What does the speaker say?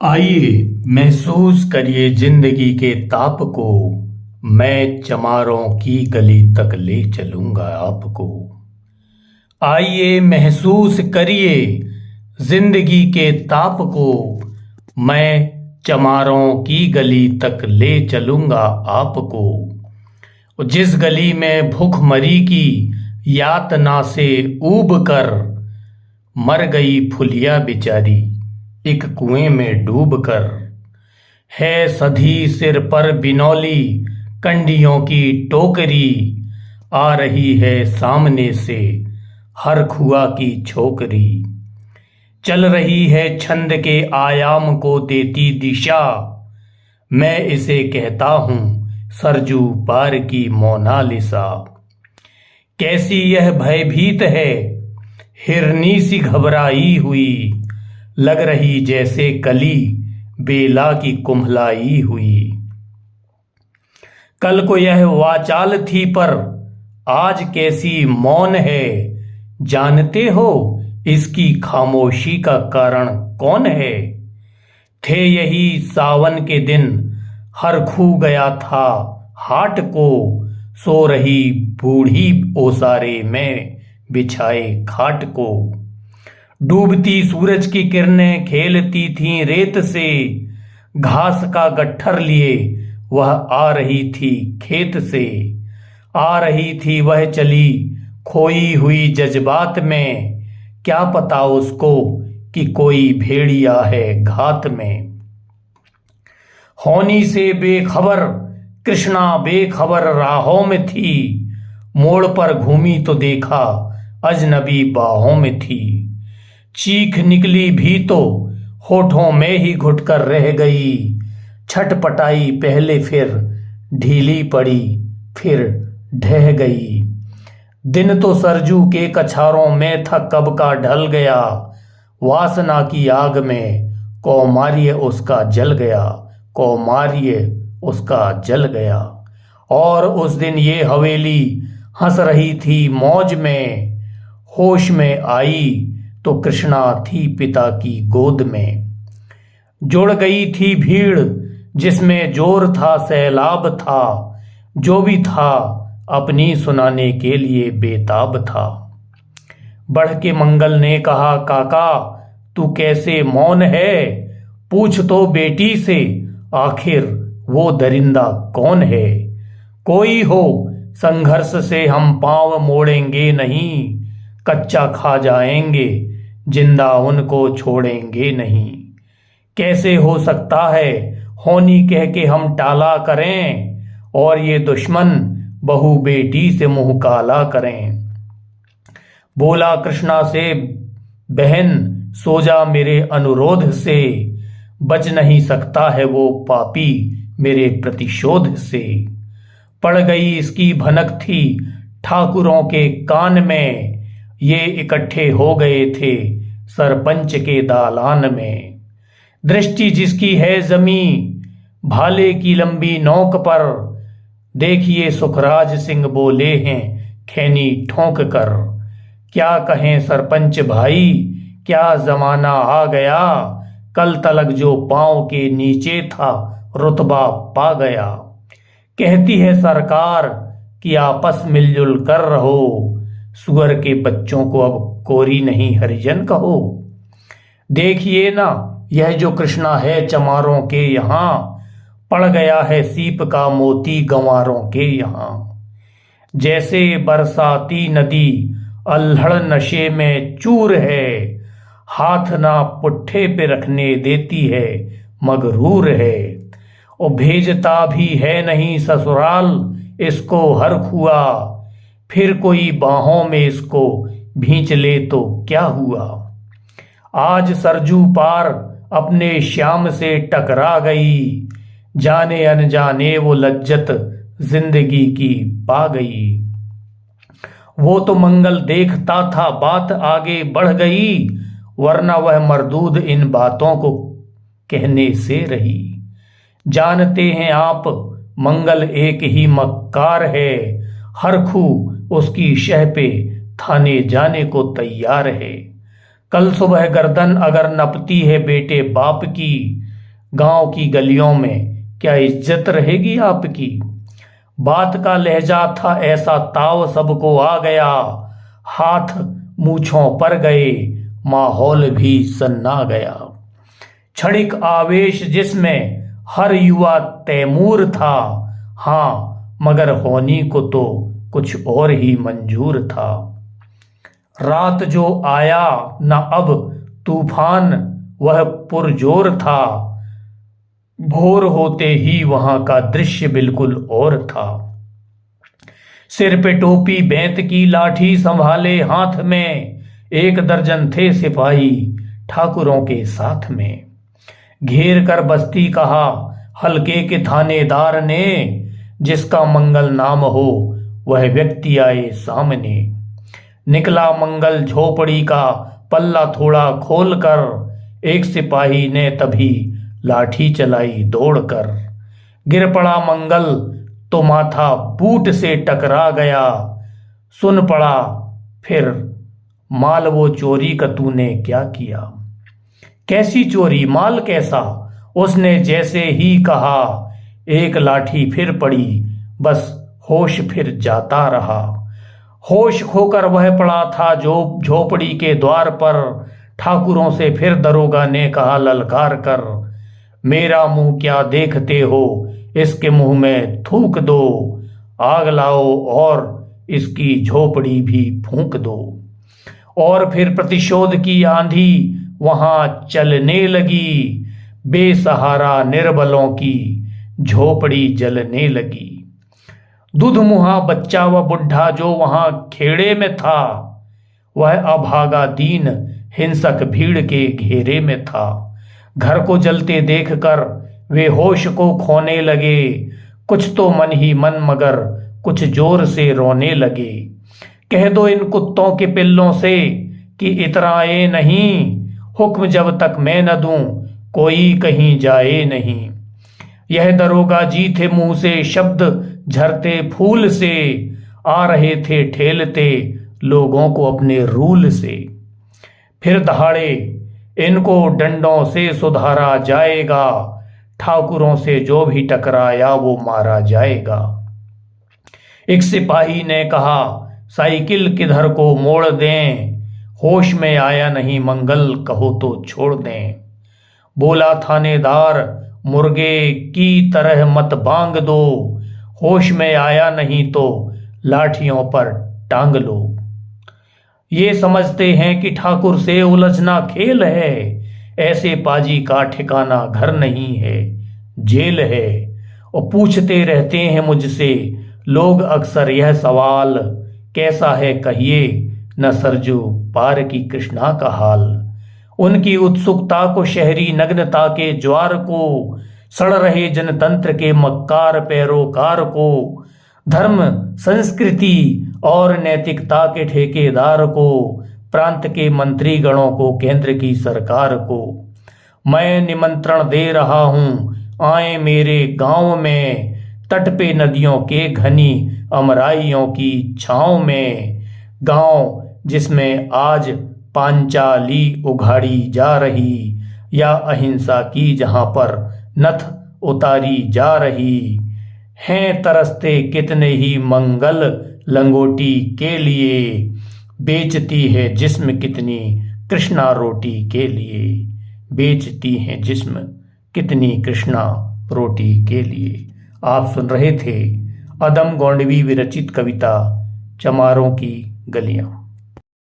आइए महसूस करिए जिंदगी के ताप को। मैं चमारों की गली तक ले चलूंगा आपको। आइए महसूस करिए जिंदगी के ताप को। मैं चमारों की गली तक ले चलूंगा आपको। जिस गली में भूखमरी की यातना से ऊब कर मर गई फुलिया बेचारी एक कुएं में डूबकर। है सधी सिर पर बिनौली कंडियों की टोकरी। आ रही है सामने से हर खुआ की छोकरी। चल रही है छंद के आयाम को देती दिशा। मैं इसे कहता हूं सरजू पार की मोनालिसा। कैसी यह भयभीत है हिरनी सी घबराई हुई। लग रही जैसे कली बेला की कुम्हलाई हुई। कल को यह वाचाल थी पर आज कैसी मौन है। जानते हो इसकी खामोशी का कारण कौन है। थे यही सावन के दिन हर खू गया था हाट को। सो रही बूढ़ी ओसारे में बिछाए खाट को। डूबती सूरज की किरणें खेलती थीं रेत से। घास का गट्ठर लिए वह आ रही थी खेत से। आ रही थी वह चली खोई हुई जज्बात में। क्या पता उसको कि कोई भेड़िया है घात में। होनी से बेखबर कृष्णा बेखबर राहों में थी। मोड़ पर घूमी तो देखा अजनबी बाहों में थी। चीख निकली भी तो होठों में ही घुटकर रह गई। छटपटाई पहले फिर ढीली पड़ी फिर ढह गई। दिन तो सरजू के कछारों में था कब का ढल गया। वासना की आग में कौमार्य उसका जल गया। कौमार्य उसका जल गया। और उस दिन ये हवेली हंस रही थी मौज में। होश में आई तो कृष्णा थी पिता की गोद में। जुड़ गई थी भीड़ जिसमें जोर था सैलाब था। जो भी था अपनी सुनाने के लिए बेताब था। बढ़ के मंगल ने कहा काका तू कैसे मौन है। पूछ तो बेटी से आखिर वो दरिंदा कौन है। कोई हो संघर्ष से हम पांव मोड़ेंगे नहीं। कच्चा खा जाएंगे जिंदा उनको छोड़ेंगे नहीं। कैसे हो सकता है होनी कह के हम टाला करें। और ये दुश्मन बहू बेटी से मुंह काला करें। बोला कृष्णा से बहन सो जा मेरे अनुरोध से। बच नहीं सकता है वो पापी मेरे प्रतिशोध से। पड़ गई इसकी भनक थी ठाकुरों के कान में। ये इकट्ठे हो गए थे सरपंच के दालान में। दृष्टि जिसकी है जमी भाले की लंबी नोक पर। देखिए सुखराज सिंह बोले हैं खैनी ठोंक कर। क्या कहें सरपंच भाई क्या जमाना आ गया। कल तलक जो पांव के नीचे था रुतबा पा गया। कहती है सरकार कि आपस मिलजुल कर रहो। सुअर के बच्चों को अब कोरी नहीं हरिजन कहो। देखिए ना यह जो कृष्णा है चमारों के यहाँ। पड़ गया है सीप का मोती गंवारों के यहाँ। जैसे बरसाती नदी अल्हड़ नशे में चूर है। हाथ ना पुट्ठे पे रखने देती है मगरूर है। और भेजता भी है नहीं ससुराल इसको हर खुआ। फिर कोई बाहों में इसको भींच ले तो क्या हुआ। आज सरजू पार अपने श्याम से टकरा गई। जाने अनजाने वो लज्जत जिंदगी की पा गई। वो तो मंगल देखता था बात आगे बढ़ गई। वरना वह मरदूद इन बातों को कहने से रही। जानते हैं आप मंगल एक ही मक्कार है। हर खू उसकी शह पे थाने जाने को तैयार है। कल सुबह गर्दन अगर नपती है बेटे बाप की गांव की गलियों में क्या इज्जत रहेगी आपकी। बात का लहजा था ऐसा ताव सबको आ गया, हाथ मूछों पर गए, माहौल भी सन्ना गया। क्षणिक आवेश जिसमें हर युवा तैमूर था, हाँ मगर होनी को तो कुछ और ही मंजूर था। रात जो आया न अब तूफान वह पुरजोर था, भोर होते ही वहां का दृश्य बिल्कुल और था। सिर पे टोपी बेंत की लाठी संभाले हाथ में, 1 दर्जन थे सिपाही ठाकुरों के साथ में। घेर कर बस्ती कहा हल्के के थानेदार ने, जिसका मंगल नाम हो वह व्यक्ति आए सामने। निकला मंगल झोपड़ी का पल्ला थोड़ा खोल कर, एक सिपाही ने तभी लाठी चलाई दौड़कर। गिर पड़ा मंगल तो माथा बूट से टकरा गया, सुन पड़ा फिर माल वो चोरी का तूने क्या किया। कैसी चोरी माल कैसा, उसने जैसे ही कहा, एक लाठी फिर पड़ी बस होश फिर जाता रहा। होश खोकर वह पड़ा था जो झोपड़ी के द्वार पर, ठाकुरों से फिर दरोगा ने कहा ललकार कर, मेरा मुंह क्या देखते हो, इसके मुंह में थूक दो, आग लाओ और इसकी झोपड़ी भी फूंक दो। और फिर प्रतिशोध की आंधी वहां चलने लगी, बेसहारा निर्बलों की झोपड़ी जलने लगी। दुधमुहा बच्चा व बुढ़ा जो वहां खेड़े में था, वह अभागा दीन हिंसक भीड़ के घेरे में था। घर को जलते देखकर वे होश को खोने लगे, कुछ तो मन ही मन मगर कुछ जोर से रोने लगे। कह दो इन कुत्तों के पिल्लों से कि इतराए नहीं, हुक्म जब तक मैं न दूं कोई कहीं जाए नहीं। यह दरोगा जी थे मुंह से शब्द झरते फूल से, आ रहे थे ठेलते लोगों को अपने रूल से। फिर दहाड़े इनको डंडों से सुधारा जाएगा, ठाकुरों से जो भी टकराया वो मारा जाएगा। एक सिपाही ने कहा साइकिल किधर को मोड़ दें, होश में आया नहीं मंगल कहो तो छोड़ दें। बोला थानेदार मुर्गे की तरह मत बांग दो, होश में आया नहीं तो लाठियों पर टांग लो। ये समझते हैं कि ठाकुर से उलझना खेल है, ऐसे पाजी का ठिकाना घर नहीं है जेल है। और पूछते रहते हैं मुझसे लोग अक्सर यह सवाल, कैसा है कहिए न सरजू पार की कृष्णा का हाल। उनकी उत्सुकता को शहरी नग्नता के ज्वार को, सड़ रहे जनतंत्र के मक्कार पैरोकार को, धर्म संस्कृति और नैतिकता के ठेकेदार को, प्रांत के मंत्री गणों को, केंद्र की सरकार को मैं निमंत्रण दे रहा हूं, आए मेरे गांव में, तट पे नदियों के घनी अमराइयों की छांव में। गांव जिसमें आज पांचाली उघाड़ी जा रही, या अहिंसा की जहां पर नथ उतारी जा रही। हैं तरसते कितने ही मंगल लंगोटी के लिए, बेचती है जिस्म कितनी कृष्णा रोटी के लिए। बेचती हैं जिस्म कितनी कृष्णा रोटी के लिए। आप सुन रहे थे अदम गोंडवी विरचित कविता चमारों की गलियां।